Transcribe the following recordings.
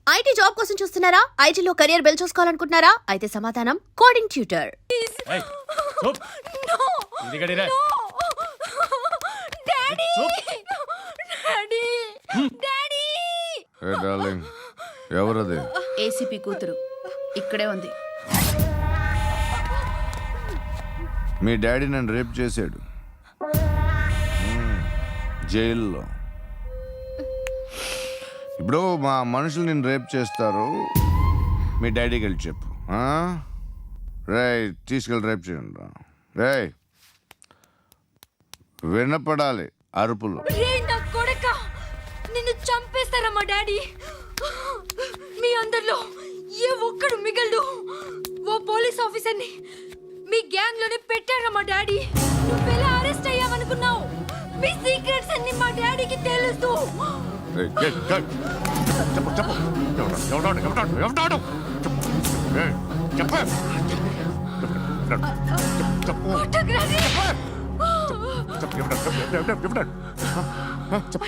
IT job కోసం చూస్తున్నారా? ఐటీలో కెరియర్ బిల్డ్ చూసుకోవాలనుకుంటున్నారా? అయితే సమాధానం కోడింగ్ ట్యూటర్. ఎవరది? ఏసీపీ కూతురు ఇక్కడే ఉంది. మీ డాడీ నన్ను రేప్ చేశాడు జైల్లో. ఇప్పుడు మా మనుషులు నేను రేప్ చేస్తారు, మీ డాడీకి వెళ్ళి చెప్పు. రే తీసుకెళ్ళి రేప్ చేయండి. రే వినపడాలి అరుపులు. నిన్ను చంపేస్తారా మా డాడీ? మీ అందరిలో ఏ ఒక్కడు మిగలడు. ఓ పోలీస్ ఆఫీసర్ని మీ గ్యాంగ్ లోనే పెట్టారా మా డాడీ? నువ్వెలా అరెస్ట్ అయ్యావనుకున్నావు? మీ సీక్రెట్స్ అన్ని మా డాడీకి తెలుసు.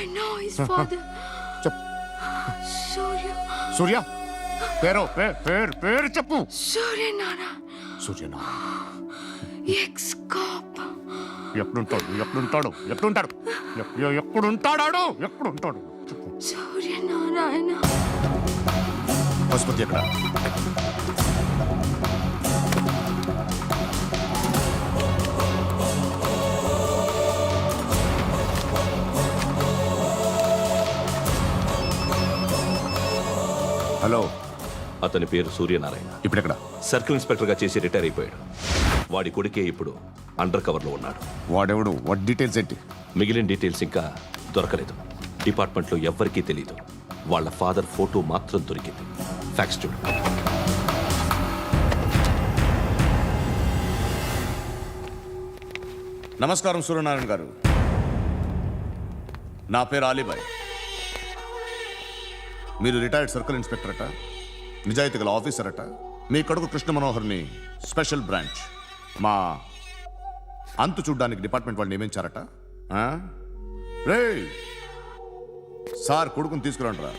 I know his father. సూర్య పేరు చెప్పు. సూర్య నాన్న. సూర్య ఎక్స్ కాప్. ఎప్పుడుంటాడు చెప్పు. సూర్య నారాయణ. ఆసుపత్రి ఎక్కడ? హలో, అతని పేరు సూర్యనారాయణ. ఇప్పుడెక్కడ? సర్కిల్ ఇన్స్పెక్టర్ గా చేసి రిటైర్ అయిపోయాడు. వాడి కొడుకే ఇప్పుడు అండర్ కవర్ లో ఉన్నాడు. వాడెవడు? వాట్ డీటెయిల్స్ ఏంటి? మిగిలిన డీటెయిల్స్ ఇంకా దొరకలేదు. డిపార్ట్మెంట్ లో ఎవ్వరికీ తెలియదు. వాళ్ళ ఫాదర్ ఫోటో మాత్రం దొరికింది. ఫ్యాక్స్ చూడు. నమస్కారం సూర్యనారాయణ గారు. నా పేరు అలీబాయ్. మీరు రిటైర్డ్ సర్కిల్ ఇన్స్పెక్టర్ అట, నిజాయితీ గల ఆఫీసర్ అట. మీ కొడుకు కృష్ణ మనోహర్ని స్పెషల్ బ్రాంచ్ మా అంతు చూడ్డానికి డిపార్ట్మెంట్ వాళ్ళు నియమించారట. రే సార్ కొడుకుని తీసుకురండి రా.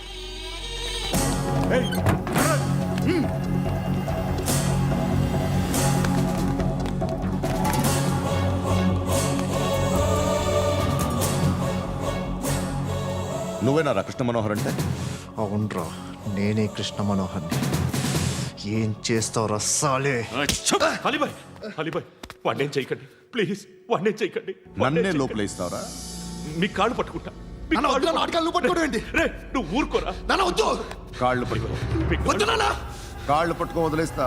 నువ్వేనా కృష్ణ మనోహర్ అంటే? అవునరా, నేనే కృష్ణ మనోహర్ని. ఏం చేస్తావురా సాలే? అలీబాయ్ వాడినేం చేయకండి ప్లీజ్, వాడినేం చేయకండి. నన్నే లోపల ఇస్తావరా? మీ కాళ్ళు పట్టుకుంటా. నువ్వు ఊరుకోరా. కాళ్ళు పట్టుకో. కాళ్ళు పట్టుకో వదిలేస్తా.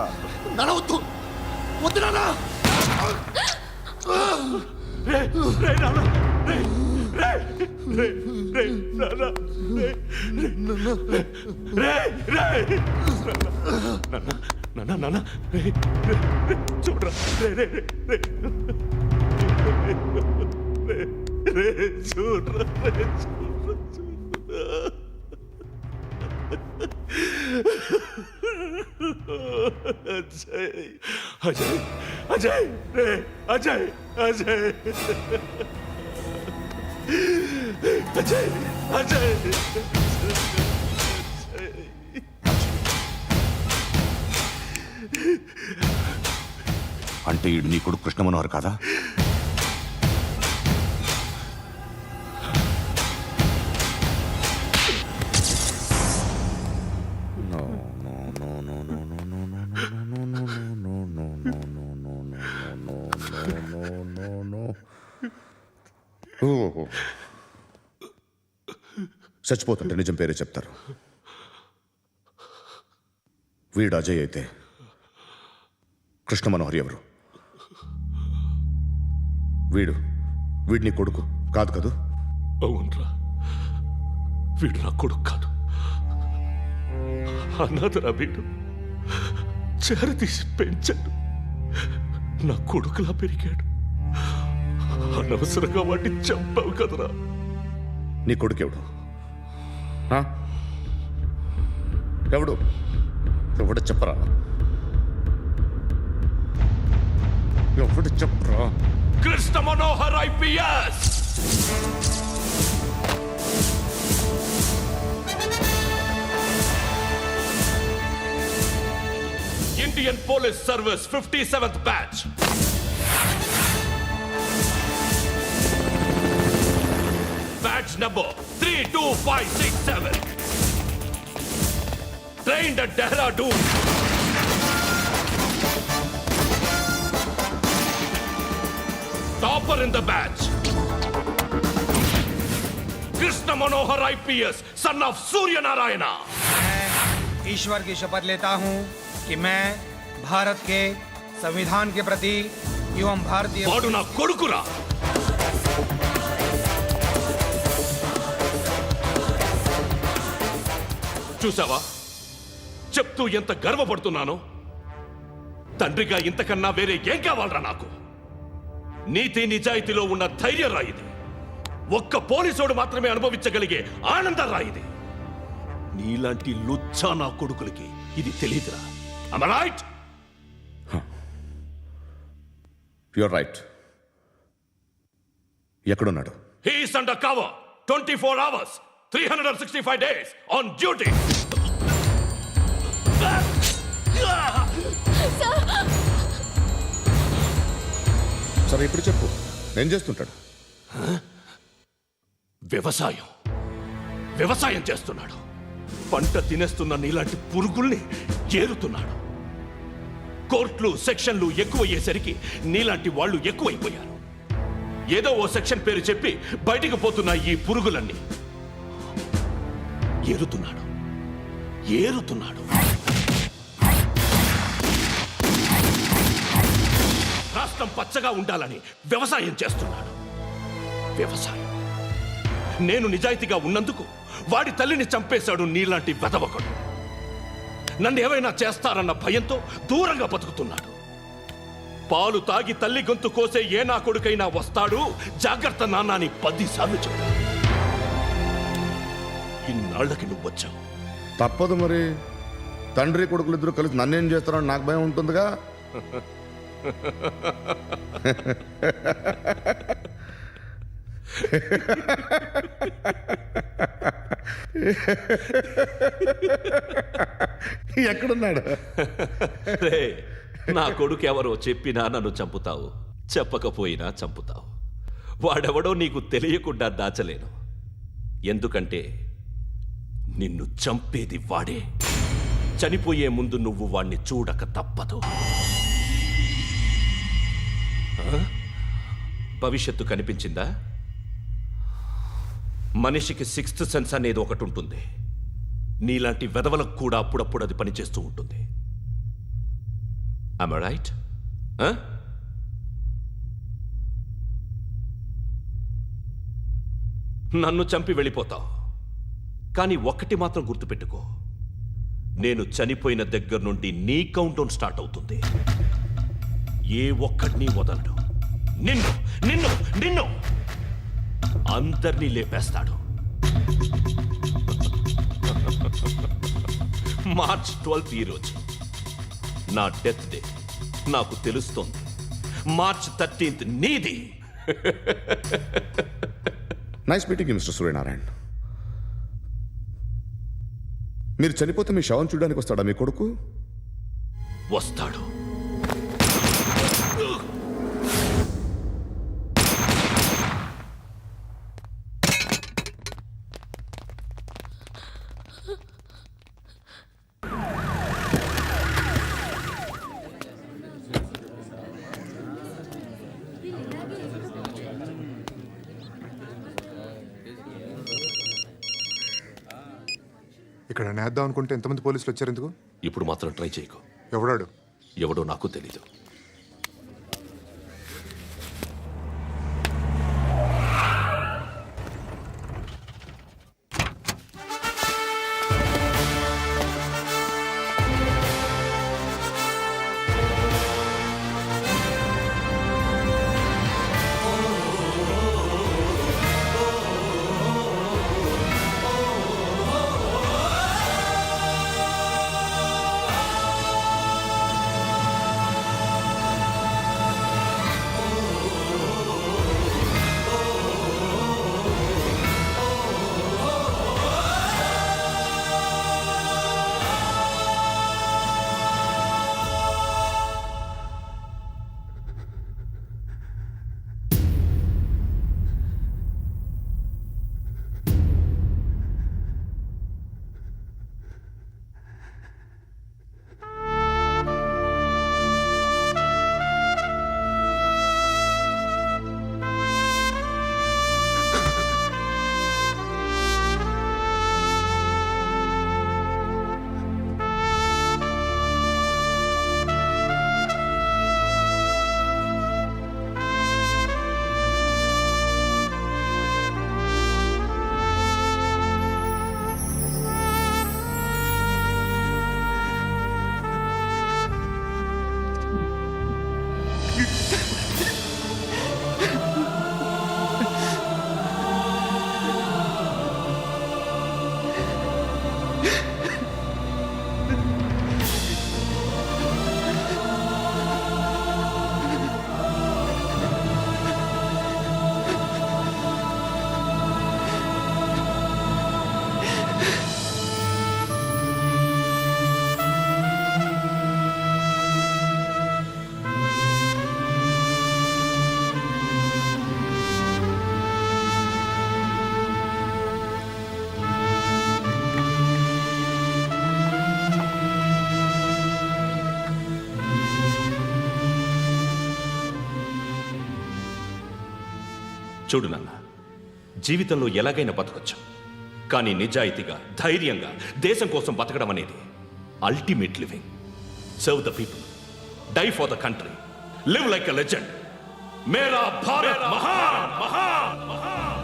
చూడరా చూడరా. అజయ్ అజయ్ అజయ్ అజయ్ అజయ్ అజయ్. అంటే ఈడు నీ కొడుకు కృష్ణ మనోహర్ కాదా? చచ్చిపోతుంటే నిజం పేరే చెప్తారు. వీడు అజయ్ అయితే కృష్ణ మనోహర్ ఎవరు? వీడిని కొడుకు కాదు కదూ? అవునరా, వీడు నా కొడుకు కాదు. అనాథరా వీడు. చేరతీసి పెంచాడు. నా కొడుకులా పెరిగాడు. అనవసరంగా వాడిని చంపావు కదరా. నీ కొడుకెవడు? ఎవడు? ఎవడు చెప్పరా? ఎవడు చెప్పరా? Krishna Manohar IPS. Indian Police Service 57th batch. Batch number 32567. Trained at Dehradun. Topper in the batch. Krishna Manohar IPS, son of Surya Narayana. मैं ईश्वर की शपथ लेता हूं कि मैं भारत के संविधान के प्रति एवं भारतीय వాడు నా కొడుకురా. చూసావా చెప్తూ ఎంత గర్వపడుతున్నానో. తండ్రిగా ఇంతకన్నా వేరే ఏం కావాలరా నాకు? నీతి నిజాయితీలో ఉన్న ధైర్యం రా ఇది. ఒక్క పోలీసోడు మాత్రమే అనుభవించగలిగే ఆనందం రా ఇది. నీలాంటి లుచ్చా నా కొడుకులకి ఇది తెలియదురా. Am I right? You are right. ఎక్కడున్నాడు? He is under cover 24 hours 365 days on duty. సరే ఇప్పుడు చెప్పు, ఏం చేస్తుంటాడు? వ్యవసాయం చేస్తున్నాడు. పంట తినేస్తున్న నీలాంటి పురుగుల్ని ఏరుతున్నాడు. కోర్టులు సెక్షన్లు ఎక్కువయ్యేసరికి నీలాంటి వాళ్ళు ఎక్కువైపోయారు. ఏదో ఓ సెక్షన్ పేరు చెప్పి బయటికి పోతున్న ఈ పురుగులన్నీ ఏరుతున్నాడు. రాష్ట్రం పచ్చగా ఉండాలని వ్యవసాయం చేస్తున్నాడు. నేను నిజాయితీగా ఉన్నందుకు వాడి తల్లిని చంపేశాడు నీలాంటి వెధవకుడు. నన్ను ఏమైనా చేస్తారన్న భయంతో దూరంగా బతుకుతున్నాడు. పాలు తాగి తల్లి గొంతు కోసే ఏ నా కొడుకైనా వస్తాడు, జాగ్రత్త నాన్న అని 10 సార్లు చెప్పాడు. ఇన్నాళ్ళకి నువ్వు వచ్చావు. తప్పదు మరి. తండ్రి కొడుకులు ఇద్దరు కలిసి నన్నేం చేస్తారని నాకు భయం ఉంటుందిగా. ఎక్కడున్నాడు? రే, నా కొడుకు ఎవరో చెప్పినా నన్ను చంపుతావు, చెప్పకపోయినా చంపుతావు. వాడెవడో నీకు తెలియకుండా దాచలేను. ఎందుకంటే నిన్ను చంపేది వాడే. చనిపోయే ముందు నువ్వు వాణ్ణి చూడక తప్పదు. భవిష్యత్తు కనిపించిందా? మనిషికి 6th సెన్స్ అనేది ఒకటి ఉంటుంది. నీలాంటి వెధవలకు కూడా అప్పుడప్పుడు అది పనిచేస్తూ ఉంటుంది. Am I right? నన్ను చంపి వెళ్ళిపోతావు. కానీ ఒక్కటి మాత్రం గుర్తుపెట్టుకో, నేను చనిపోయిన దగ్గర నుండి నీ కౌంటౌన్ స్టార్ట్ అవుతుంది. ఏ ఒక్కడిని వదలడు. నిన్ను నిన్ను నిన్ను అందరినీ లేపేస్తాడు. మార్చ్ 12th ఈరోజు నా డెత్ డే. నాకు తెలుస్తోంది. మార్చ్ 13th నీది. Nice meeting mister Suryanarayana. మీరు చనిపోతే మీ శవం చూడడానికి వస్తాడా మీ కొడుకు? వస్తాడు. ఇక్కడ నేద్దాం అనుకుంటే ఎంతమంది పోలీసులు వచ్చారు ఎందుకు? ఇప్పుడు మాత్రం ట్రై చేయకు. ఎవడాడు? ఎవడో నాకు తెలీదు. చూడు నాన్న, జీవితంలో ఎలాగైనా బతకొచ్చు, కానీ నిజాయితీగా ధైర్యంగా దేశం కోసం బతకడం అనేది ultimate living. Serve the people, die for the country, live like a legend. మేరా భారత్ మహాన్ మహాన్ మహాన్.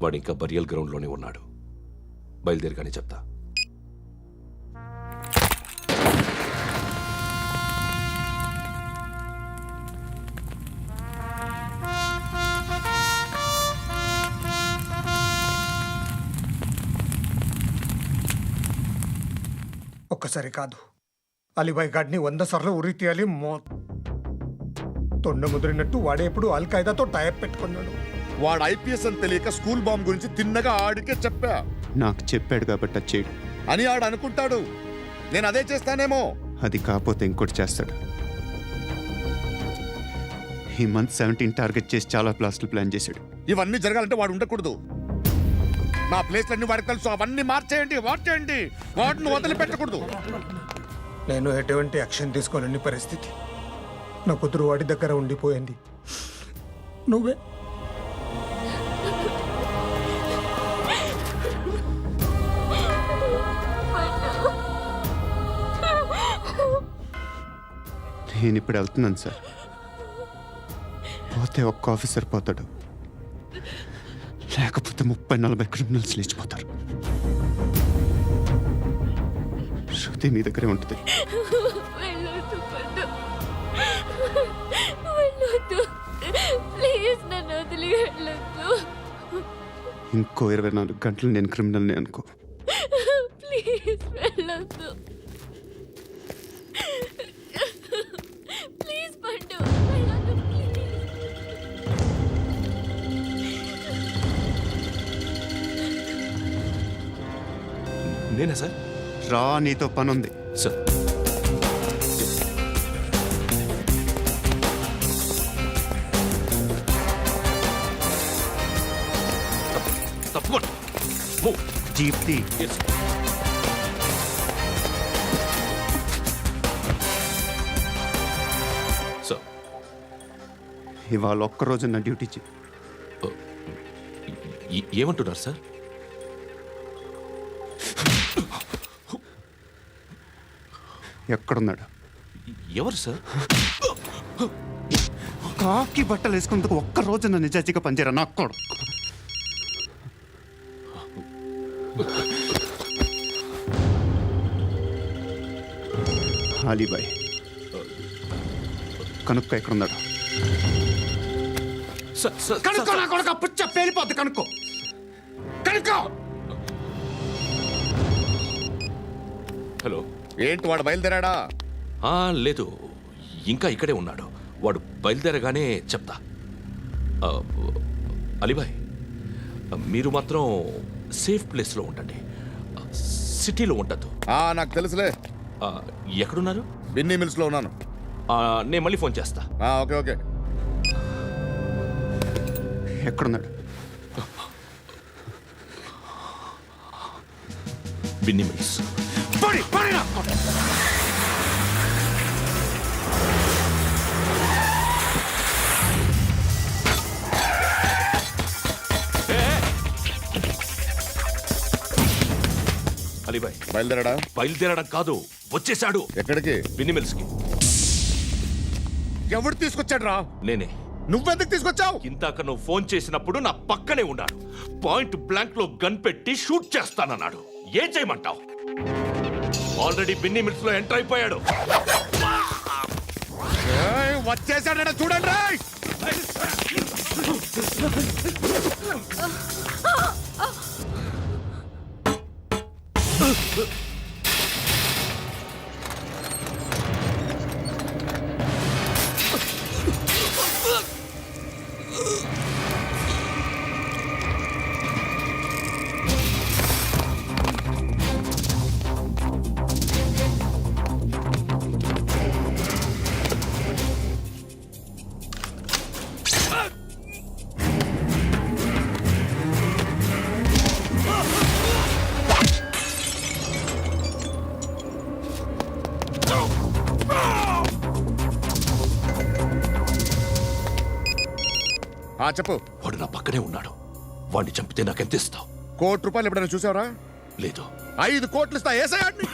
వాడు ఇంకా బరియల్ గ్రౌండ్లోనే ఉన్నాడు. బయలుదేరగానే చెప్తా. ఒక్కసారి కాదు, అలీబాయ్ గాడిని 100 సార్లు ఉరి తీయాలి. తొండ ముదిరినట్టు వాడే ఎప్పుడు అల్ ఖైదాతో టైప్ పెట్టుకున్నాడు. వాడు ఐపీఎస్ అని తెలియక స్కూల్ బాంబ్ గురించి తిన్నగా ఆడికే చెప్పా నాకు చెప్పాడు కాబట్టి అది చేయడు. అని ఆడు అనుకుంటాడు. నేను అదే చేస్తానేమో. అది కాకపోతే ఇంకోటి చేస్తాడు. ఈ మంత్ 17 టార్గెట్ చేసి చాలా ప్లాస్టులు ప్లాన్ చేశాడు. ఇవన్నీ జరగాలంటే వాడు ఉండకూడదు. నా ప్లేస్లన్నీ వాడికి తెలుసు. అవన్నీ మార్చేయండి, మార్చేయండి. వాటిని వదిలిపెట్టకూడదు. నేను ఎటువంటి యాక్షన్ తీసుకోలేని పరిస్థితి. నా కూతురు వాడి దగ్గర ఉండిపోయింది. నువ్వే నేను ఇప్పుడు వెళ్తున్నాను సార్. పోతే ఒక్క ఆఫీసర్ పోతాడు, లేకపోతే 30-40 క్రిమినల్స్ లేచిపోతారు. శృతి మీ దగ్గరే ఉంటుంది. వెళ్ళొద్దు పద్దు, వెళ్ళొద్దు ప్లీజ్, నన్ను వదిలి వెళ్ళొద్దు. ఇంకో 24 గంటలు నేను క్రిమినల్ని అనుకో. ప్లీజ్ వెళ్ళొద్దు, ప్లీజ్ పండు వెళ్ళొద్దు ప్లీజ్. నేనా సార్? రా, నీతో పని ఉంది. సార్, తప్పకుండా. జీప్తి సార్, ఇవాళ ఒక్కరోజు నా డ్యూటీ చేయి. ఏమంటున్నారు సార్? ఎక్కడున్నాడు? ఎవరు సార్? కాకి బట్టలు వేసుకున్నందుకు ఒక్కరోజు నా నిజాయితీగా పనిచేయరా నాకు కూడా. అలీబాయ్ కనుక్కో ఎక్కడున్నాడు. కనుక్కో నా కొడుకు, పుచ్చ పేలిపోద్ది. కనుక్కో కనుక్కో. హలో, ఏంటి వాడు బయలుదేరాడా? లేదు, ఇంకా ఇక్కడే ఉన్నాడు. వాడు బయలుదేరగానే చెప్తా. అలీబాయ్, మీరు మాత్రం సేఫ్ ప్లేస్లో ఉండండి, సిటీలో ఉండద్దు. నాకు తెలుసులే. ఎక్కడున్నారు? బిన్నీ మిల్స్లో ఉన్నాను. నేను మళ్ళీ ఫోన్ చేస్తా. Okay okay. ఎక్కడున్నాడు? బిన్నీ మిల్స్. అలీబాయ్ బయలుదేరాడా? బయలుదేరడం కాదు, వచ్చేశాడు. ఎక్కడికి? బిన్నీ మిల్స్ కి. ఎవడు తీసుకొచ్చాడు రా? నేనే. నువ్వెందుకు తీసుకొచ్చావు? ఇందాక నువ్వు ఫోన్ చేసినప్పుడు నా పక్కనే ఉన్నాడు. పాయింట్ బ్లాంక్ లో గన్ పెట్టి షూట్ చేస్తానన్నాడు. ఏం చేయమంటావు? ఆల్రెడీ బిన్ని మిల్స్ లో ఎంటర్ అయిపోయాడు. వచ్చేసాడ చూడండి రాయ్. చెప్పు. వాడు నా పక్కనే ఉన్నాడు. వాడిని చంపితే నాకెంత ఇస్తావు? ₹1,00,00,000 ఎప్పుడైనా చూసావరా? లేదు. 5 కోట్లు ఇస్తా. ఏసయాడిని.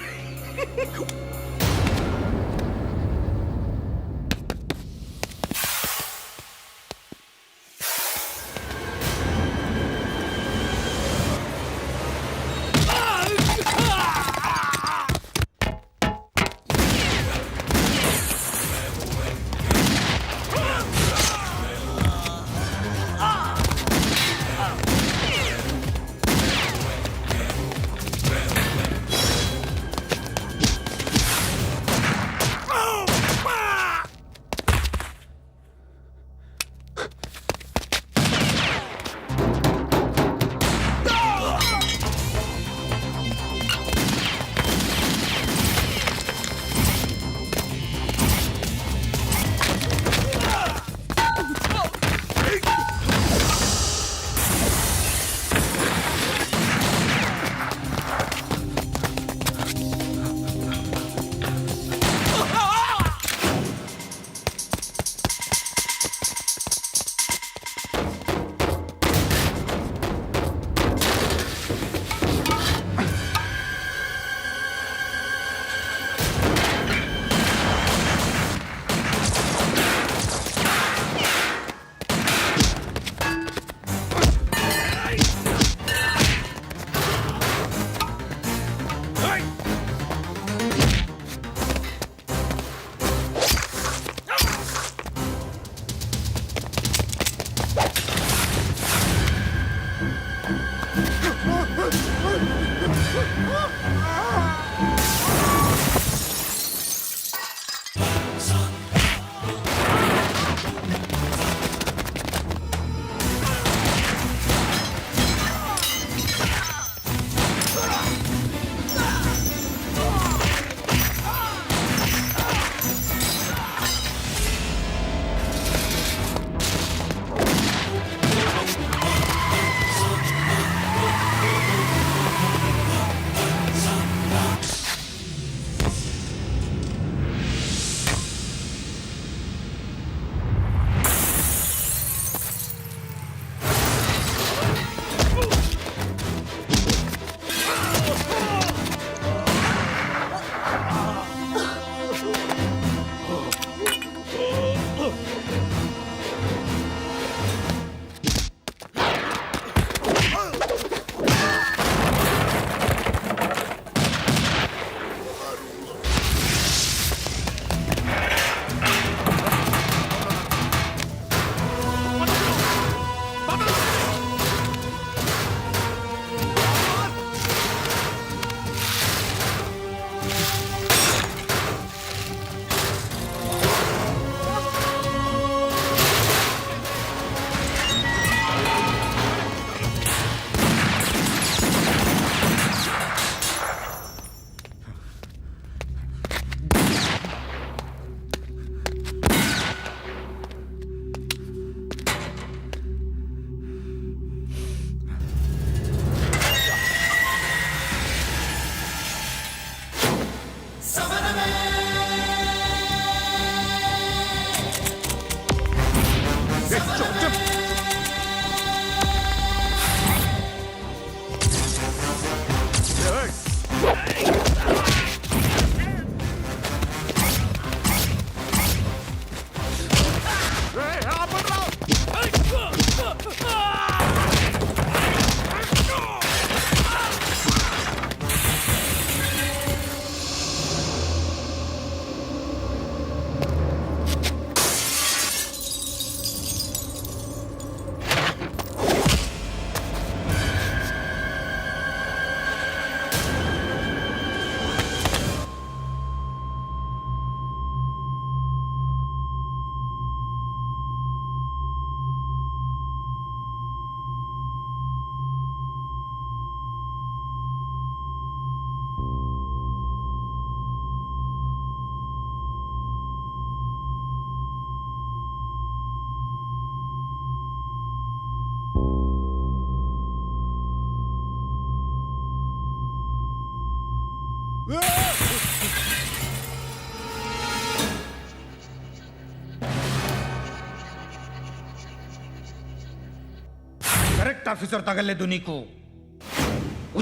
करेक्ट ऑफिसर तगलेदु नीकु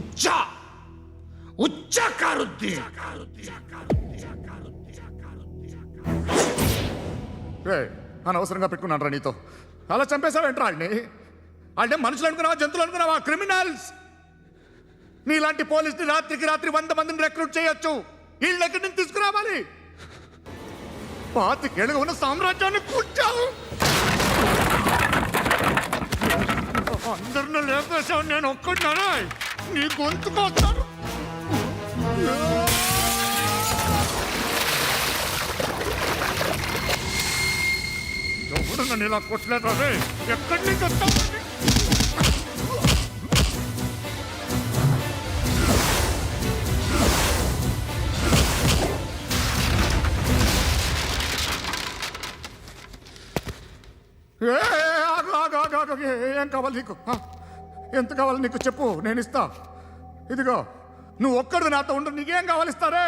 उच्चा उच्चा कारुद्दी అనవసరంగా పెట్టుకున్నాను రా నీతో. అలా చంపేశావేంట్రా వాడిని? అంటే మనుషులు అనుకున్నావా, జంతువులు అనుకున్నావా? క్రిమినల్స్. నీలాంటి పోలీసుని రాత్రికి రాత్రి 100 మందిని రిక్రూట్ చేయొచ్చు. వీళ్ళ దగ్గర నుంచి తీసుకురావాలి. 25 ఏళ్ళుగా ఉన్న సామ్రాజ్యాన్ని కూర్చావు. అందరిని లేపేశావు, నేను ఒక్కడినారా? నీ గొంతుకొస్తాను. ఎవడు నన్ను ఇలా కొట్టలేదు రే? ఎక్కడి నుంచి వస్తావు? ఏం కావాలి నీకు? ఎంత కావాలి నీకు చెప్పు, నేను ఇస్తా. ఇదిగో నువ్వు ఒక్కడు నాతో ఉండు. నీకేం కావాలి ఇస్తారే?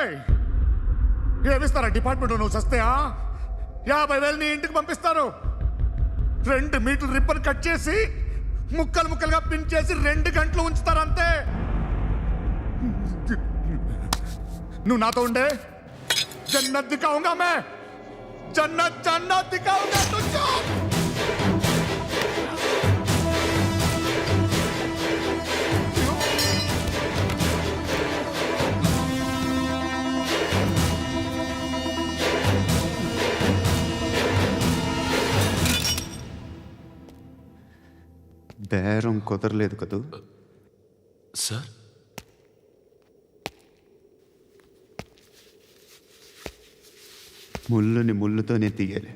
ఏమిస్తారా డిపార్ట్మెంట్? నువ్వు చస్తేయా 50,000 నీ ఇంటికి పంపిస్తారు. 2 మీటర్లు రిబ్బన్ కట్ చేసి ముక్కలు ముక్కలుగా పిన్ చేసి 2 గంటలు ఉంచుతారు అంతే. నువ్వు నాతో ఉండే జన్నత్ దిఖాऊंगा मैं, జన్నత్ జన్నత్ దిఖాऊंगा तुझको. బేరం కుదరలేదు కదూ. సార్ ముళ్ళుని ముళ్ళుతోనే తీయాలి.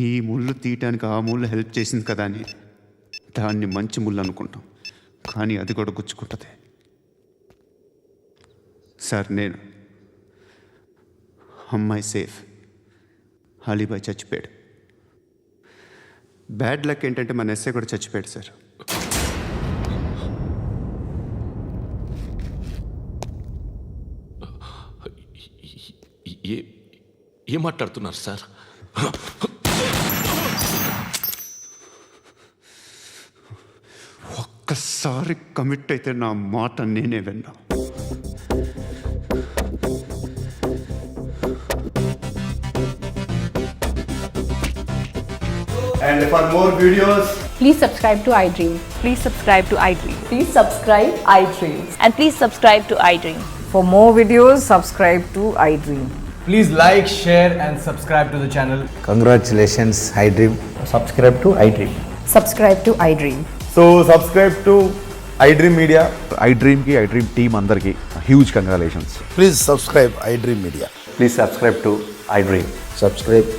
ఈ ముళ్ళు తీయటానికి ఆ ముళ్ళు హెల్ప్ చేసింది కదా అని దాన్ని మంచి ముళ్ళు అనుకుంటాం, కానీ అది కూడా గుచ్చుకుంటుంది. సార్ నేను అమ్మాయి సేఫ్, అలీబాయ్ చచ్చిపోయాడు. బ్యాడ్ లక్ ఏంటంటే మన ఎస్ఐ కూడా చచ్చిపోయాడు సార్. ఏం మాట్లాడుతున్నారు సార్? ఒక్కసారి కమిట్ అయితే నా మాట నేనే విన్నా. And for more videos, please subscribe to iDream. Please subscribe to iDream. Please subscribe iDream. And please subscribe to iDream. For more videos, subscribe to iDream. please like, share and subscribe to the channel. Congratulations, iDream. Subscribe to iDream. Subscribe to iDream. So subscribe to iDream Media. iDream ki iDream team andarki huge congratulations. Please subscribe iDream Media. Please subscribe to iDream. Subscribe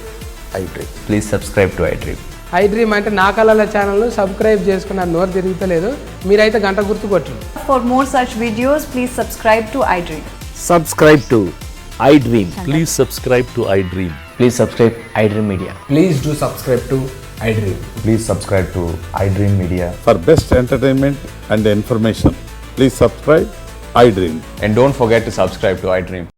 iDream. Please subscribe to iDream. iDream అంటే నా కళల channel subscribe చేసుకున్న నోరు తిరుగుతలేదు. మీరైతే గంట గుర్తు కొట్టండి. For more such videos, please subscribe to iDream. Subscribe to iDream. Please subscribe to iDream. Please subscribe iDream Media. Please do subscribe to iDream. Please subscribe to iDream Media. For best entertainment and information, please subscribe iDream. And don't forget to subscribe to iDream.